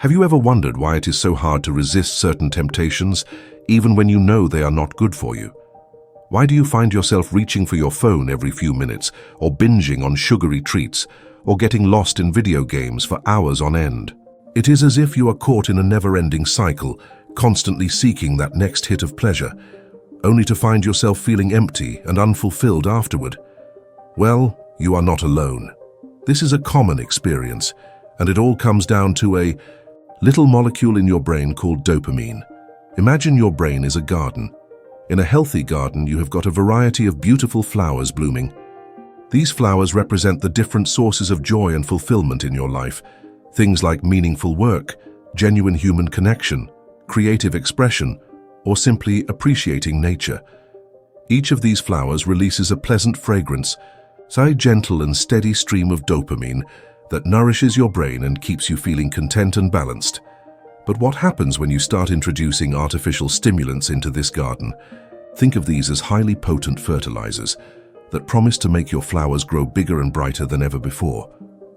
Have you ever wondered why it is so hard to resist certain temptations, even when you know they are not good for you? Why do you find yourself reaching for your phone every few minutes, or binging on sugary treats, or getting lost in video games for hours on end? It is as if you are caught in a never-ending cycle, constantly seeking that next hit of pleasure, only to find yourself feeling empty and unfulfilled afterward. Well, you are not alone. This is a common experience, and it all comes down to a little molecule in your brain called dopamine. Imagine your brain is a garden. In a healthy garden, you have got a variety of beautiful flowers blooming. These flowers represent the different sources of joy and fulfillment in your life. Things like meaningful work, genuine human connection, creative expression, or simply appreciating nature. Each of these flowers releases a pleasant fragrance, a gentle and steady stream of dopamine that nourishes your brain and keeps you feeling content and balanced. But what happens when you start introducing artificial stimulants into this garden? Think of these as highly potent fertilizers that promise to make your flowers grow bigger and brighter than ever before.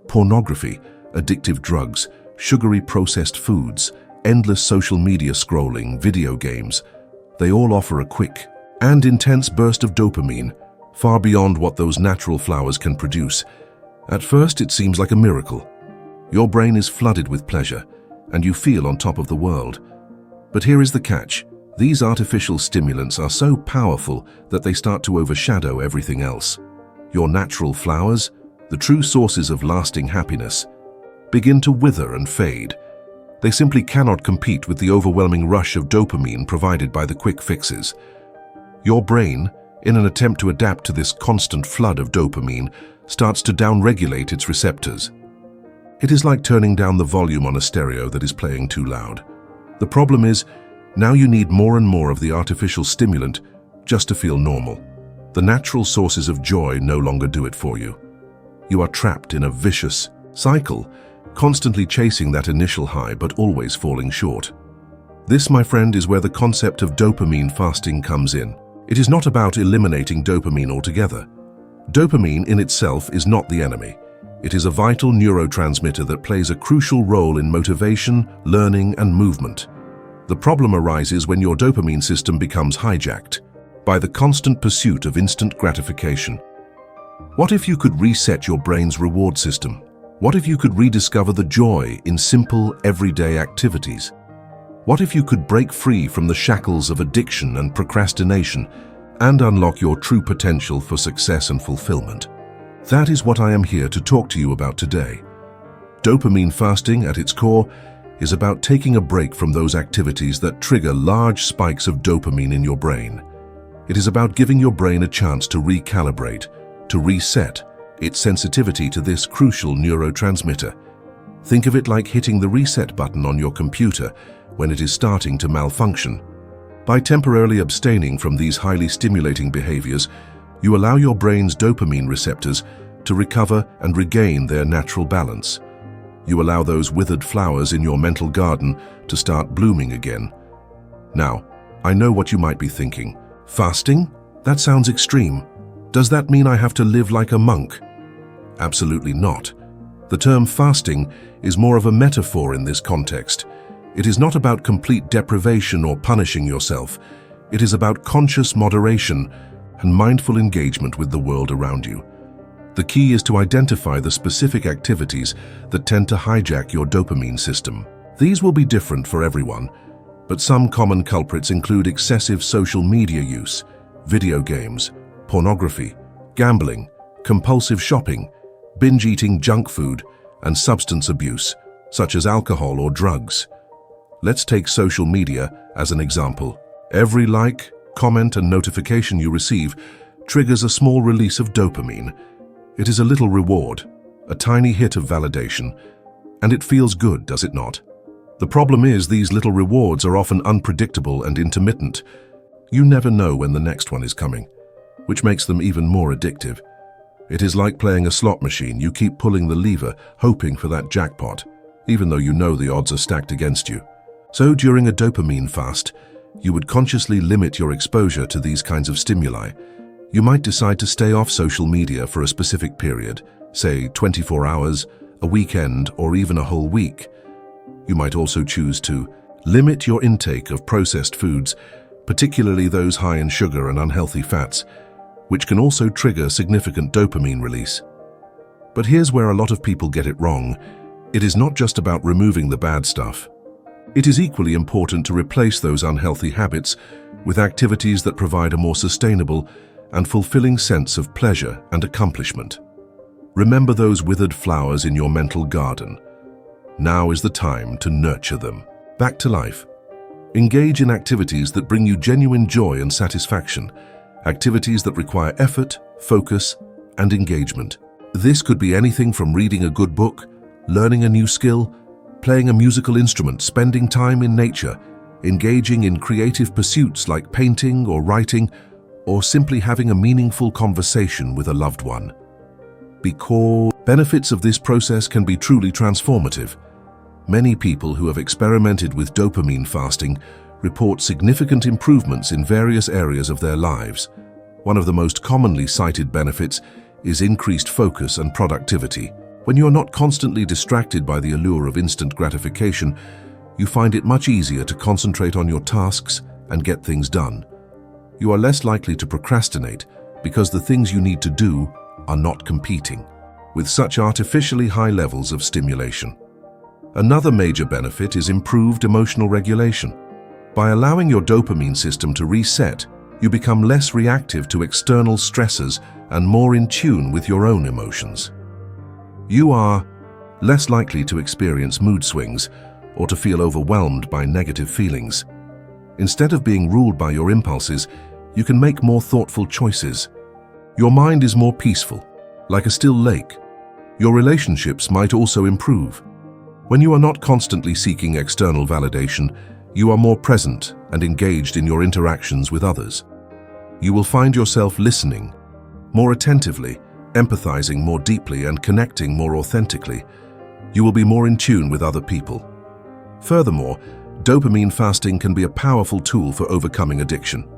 Pornography, addictive drugs, sugary processed foods, endless social media scrolling, video games, they all offer a quick and intense burst of dopamine, far beyond what those natural flowers can produce. At first, it seems like a miracle. Your brain is flooded with pleasure, and you feel on top of the world. But here is the catch. These artificial stimulants are so powerful that they start to overshadow everything else. Your natural flowers, the true sources of lasting happiness, begin to wither and fade. They simply cannot compete with the overwhelming rush of dopamine provided by the quick fixes. Your brain, in an attempt to adapt to this constant flood of dopamine, starts to downregulate its receptors. It is like turning down the volume on a stereo that is playing too loud. The problem is, now you need more and more of the artificial stimulant just to feel normal. The natural sources of joy no longer do it for you. You are trapped in a vicious cycle, constantly chasing that initial high but always falling short. This, my friend, is where the concept of dopamine fasting comes in. It is not about eliminating dopamine altogether. Dopamine in itself is not the enemy. It is a vital neurotransmitter that plays a crucial role in motivation, learning, and movement. The problem arises when your dopamine system becomes hijacked by the constant pursuit of instant gratification. What if you could reset your brain's reward system? What if you could rediscover the joy in simple, everyday activities? What if you could break free from the shackles of addiction and procrastination and unlock your true potential for success and fulfillment? That is what I am here to talk to you about today. Dopamine fasting, at its core, is about taking a break from those activities that trigger large spikes of dopamine in your brain. It is about giving your brain a chance to recalibrate, to reset its sensitivity to this crucial neurotransmitter. Think of it like hitting the reset button on your computer when it is starting to malfunction. By temporarily abstaining from these highly stimulating behaviors, you allow your brain's dopamine receptors to recover and regain their natural balance. You allow those withered flowers in your mental garden to start blooming again. Now, I know what you might be thinking. Fasting? That sounds extreme. Does that mean I have to live like a monk? Absolutely not. The term fasting is more of a metaphor in this context. It is not about complete deprivation or punishing yourself. It is about conscious moderation and mindful engagement with the world around you. The key is to identify the specific activities that tend to hijack your dopamine system. These will be different for everyone, but some common culprits include excessive social media use, video games, pornography, gambling, compulsive shopping, binge eating junk food, and substance abuse, such as alcohol or drugs. Let's take social media as an example. Every like, comment, and notification you receive triggers a small release of dopamine. It is a little reward, a tiny hit of validation, and it feels good, does it not? The problem is these little rewards are often unpredictable and intermittent. You never know when the next one is coming, which makes them even more addictive. It is like playing a slot machine. You keep pulling the lever, hoping for that jackpot, even though you know the odds are stacked against you. So during a dopamine fast, you would consciously limit your exposure to these kinds of stimuli. You might decide to stay off social media for a specific period, say 24 hours, a weekend, or even a whole week. You might also choose to limit your intake of processed foods, particularly those high in sugar and unhealthy fats, which can also trigger significant dopamine release. But here's where a lot of people get it wrong. It is not just about removing the bad stuff. It is equally important to replace those unhealthy habits with activities that provide a more sustainable and fulfilling sense of pleasure and accomplishment. Remember those withered flowers in your mental garden. Now is the time to nurture them. Back to life. Engage in activities that bring you genuine joy and satisfaction, activities that require effort, focus, and engagement. This could be anything from reading a good book, learning a new skill, playing a musical instrument, spending time in nature, engaging in creative pursuits like painting or writing, or simply having a meaningful conversation with a loved one. Because benefits of this process can be truly transformative. Many people who have experimented with dopamine fasting report significant improvements in various areas of their lives. One of the most commonly cited benefits is increased focus and productivity. When you are not constantly distracted by the allure of instant gratification, you find it much easier to concentrate on your tasks and get things done. You are less likely to procrastinate because the things you need to do are not competing with such artificially high levels of stimulation. Another major benefit is improved emotional regulation. By allowing your dopamine system to reset, you become less reactive to external stressors and more in tune with your own emotions. You are less likely to experience mood swings or to feel overwhelmed by negative feelings. Instead of being ruled by your impulses, you can make more thoughtful choices. Your mind is more peaceful, like a still lake. Your relationships might also improve. When you are not constantly seeking external validation, you are more present and engaged in your interactions with others. You will find yourself listening more attentively, empathizing more deeply, and connecting more authentically. You will be more in tune with other people. Furthermore, dopamine fasting can be a powerful tool for overcoming addiction.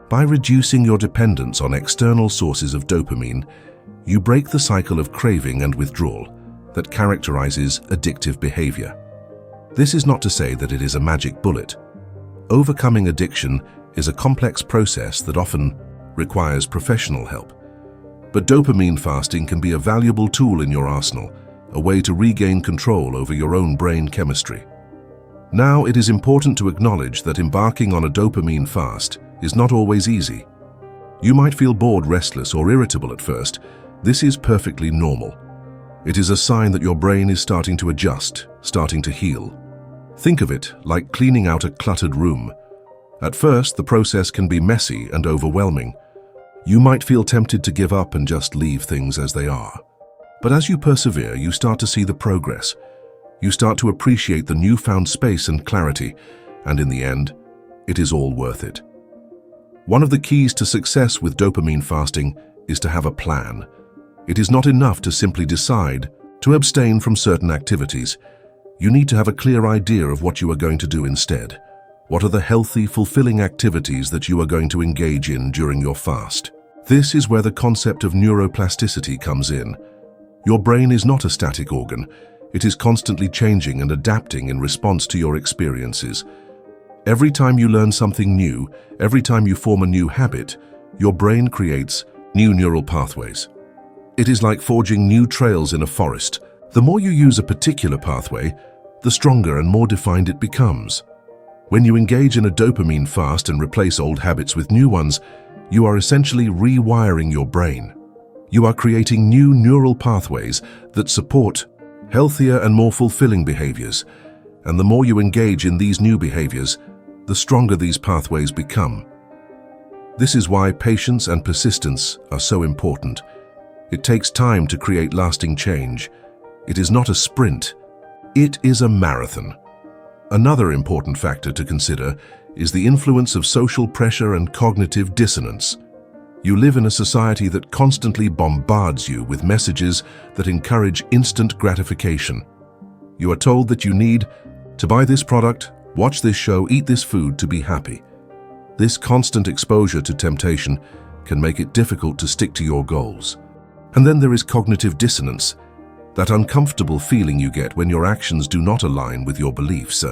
By reducing your dependence on external sources of dopamine, you break the cycle of craving and withdrawal that characterizes addictive behavior. This is not to say that it is a magic bullet. Overcoming addiction is a complex process that often requires professional help. But dopamine fasting can be a valuable tool in your arsenal, a way to regain control over your own brain chemistry. Now, it is important to acknowledge that embarking on a dopamine fast is not always easy. You might feel bored, restless, or irritable at first. This is perfectly normal. It is a sign that your brain is starting to adjust, starting to heal. Think of it like cleaning out a cluttered room. At first, the process can be messy and overwhelming. You might feel tempted to give up and just leave things as they are. But as you persevere, you start to see the progress. You start to appreciate the newfound space and clarity, and in the end, it is all worth it. One of the keys to success with dopamine fasting is to have a plan. It is not enough to simply decide to abstain from certain activities. You need to have a clear idea of what you are going to do instead. What are the healthy, fulfilling activities that you are going to engage in during your fast? This is where the concept of neuroplasticity comes in. Your brain is not a static organ. It is constantly changing and adapting in response to your experiences. Every time you learn something new, every time you form a new habit, your brain creates new neural pathways. It is like forging new trails in a forest. The more you use a particular pathway, the stronger and more defined it becomes. When you engage in a dopamine fast and replace old habits with new ones, you are essentially rewiring your brain. You are creating new neural pathways that support healthier and more fulfilling behaviors. And the more you engage in these new behaviors, the stronger these pathways become. This is why patience and persistence are so important. It takes time to create lasting change. It is not a sprint. It is a marathon. Another important factor to consider is the influence of social pressure and cognitive dissonance. You live in a society that constantly bombards you with messages that encourage instant gratification. You are told that you need to buy this product, watch this show, eat this food to be happy. This constant exposure to temptation can make it difficult to stick to your goals. And then there is cognitive dissonance. That uncomfortable feeling you get when your actions do not align with your beliefs.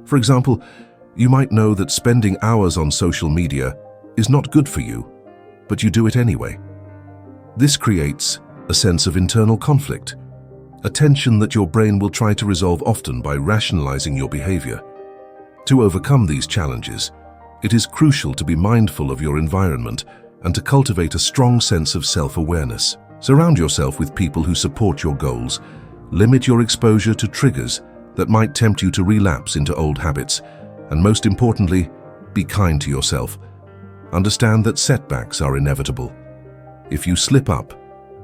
For example, you might know that spending hours on social media is not good for you, but you do it anyway. This creates a sense of internal conflict, a tension that your brain will try to resolve often by rationalizing your behavior. To overcome these challenges, it is crucial to be mindful of your environment and to cultivate a strong sense of self-awareness. Surround yourself with people who support your goals. Limit your exposure to triggers that might tempt you to relapse into old habits. And most importantly, be kind to yourself. Understand that setbacks are inevitable. If you slip up,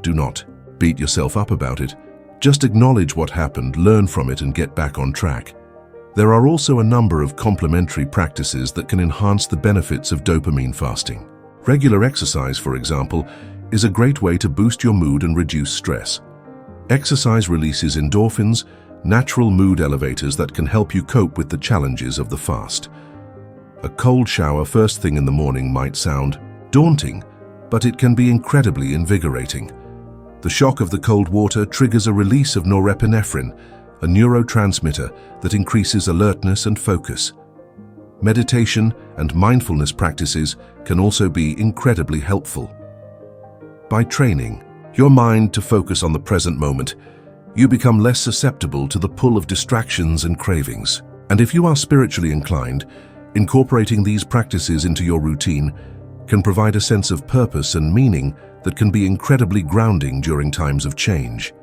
do not beat yourself up about it. Just acknowledge what happened, learn from it, and get back on track. There are also a number of complementary practices that can enhance the benefits of dopamine fasting. Regular exercise, for example, is a great way to boost your mood and reduce stress. Exercise releases endorphins, natural mood elevators that can help you cope with the challenges of the fast. A cold shower first thing in the morning might sound daunting, but it can be incredibly invigorating. The shock of the cold water triggers a release of norepinephrine, a neurotransmitter that increases alertness and focus. Meditation and mindfulness practices can also be incredibly helpful. By training your mind to focus on the present moment, you become less susceptible to the pull of distractions and cravings. And if you are spiritually inclined, incorporating these practices into your routine can provide a sense of purpose and meaning that can be incredibly grounding during times of change.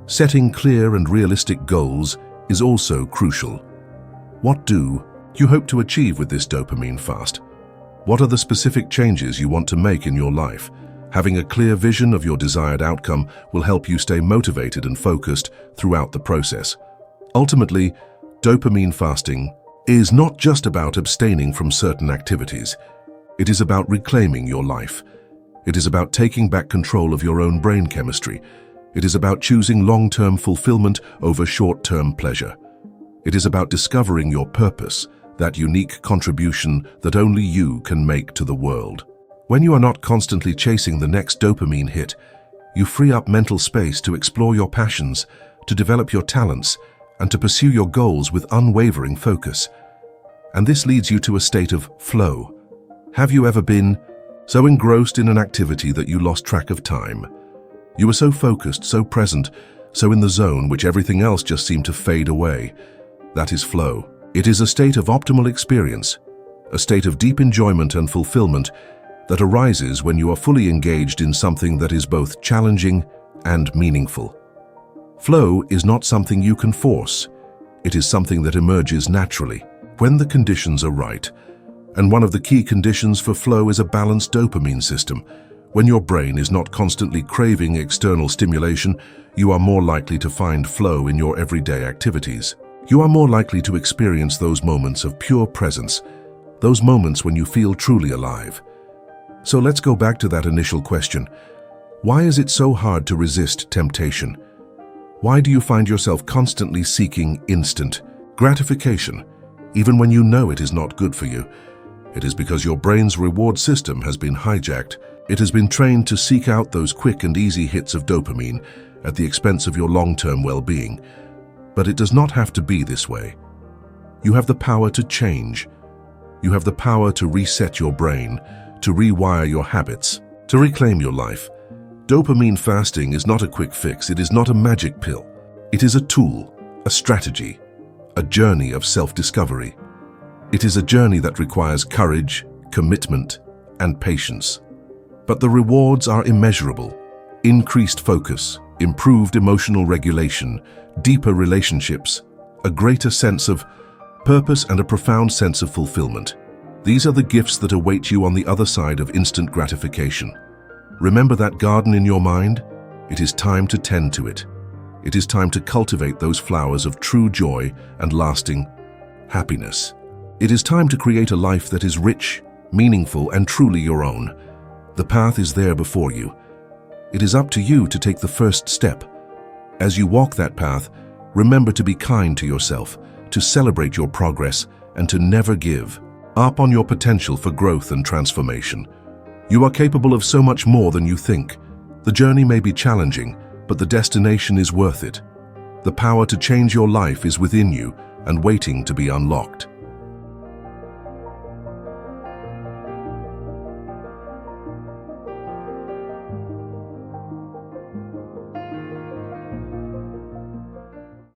Setting clear and realistic goals is also crucial. What do you hope to achieve with this dopamine fast? What are the specific changes you want to make in your life? Having a clear vision of your desired outcome will help you stay motivated and focused throughout the process. Ultimately, dopamine fasting is not just about abstaining from certain activities. It is about reclaiming your life. It is about taking back control of your own brain chemistry. It is about choosing long-term fulfillment over short-term pleasure. It is about discovering your purpose, that unique contribution that only you can make to the world. When you are not constantly chasing the next dopamine hit, you free up mental space to explore your passions, to develop your talents, and to pursue your goals with unwavering focus. And this leads you to a state of flow. Have you ever been so engrossed in an activity that you lost track of time? You were so focused, so present, so in the zone, which everything else just seemed to fade away. That is flow. It is a state of optimal experience, a state of deep enjoyment and fulfillment that arises when you are fully engaged in something that is both challenging and meaningful. Flow is not something you can force. It is something that emerges naturally, when the conditions are right. And one of the key conditions for flow is a balanced dopamine system. When your brain is not constantly craving external stimulation, you are more likely to find flow in your everyday activities. You are more likely to experience those moments of pure presence, those moments when you feel truly alive. So let's go back to that initial question. Why is it so hard to resist temptation? Why do you find yourself constantly seeking instant gratification, even when you know it is not good for you? It is because your brain's reward system has been hijacked. It has been trained to seek out those quick and easy hits of dopamine at the expense of your long-term well-being. But it does not have to be this way. You have the power to change. You have the power to reset your brain, to rewire your habits, to reclaim your life. Dopamine fasting is not a quick fix. It is not a magic pill. It is a tool, a strategy, a journey of self-discovery. It is a journey that requires courage, commitment, and patience. But the rewards are immeasurable. Increased focus, improved emotional regulation, deeper relationships, a greater sense of purpose, and a profound sense of fulfillment. These are the gifts that await you on the other side of instant gratification. Remember that garden in your mind? It is time to tend to it. It is time to cultivate those flowers of true joy and lasting happiness. It is time to create a life that is rich, meaningful, and truly your own. The path is there before you. It is up to you to take the first step. As you walk that path, remember to be kind to yourself, to celebrate your progress, and to never give up on your potential for growth and transformation. You are capable of so much more than you think. The journey may be challenging, but the destination is worth it. The power to change your life is within you and waiting to be unlocked.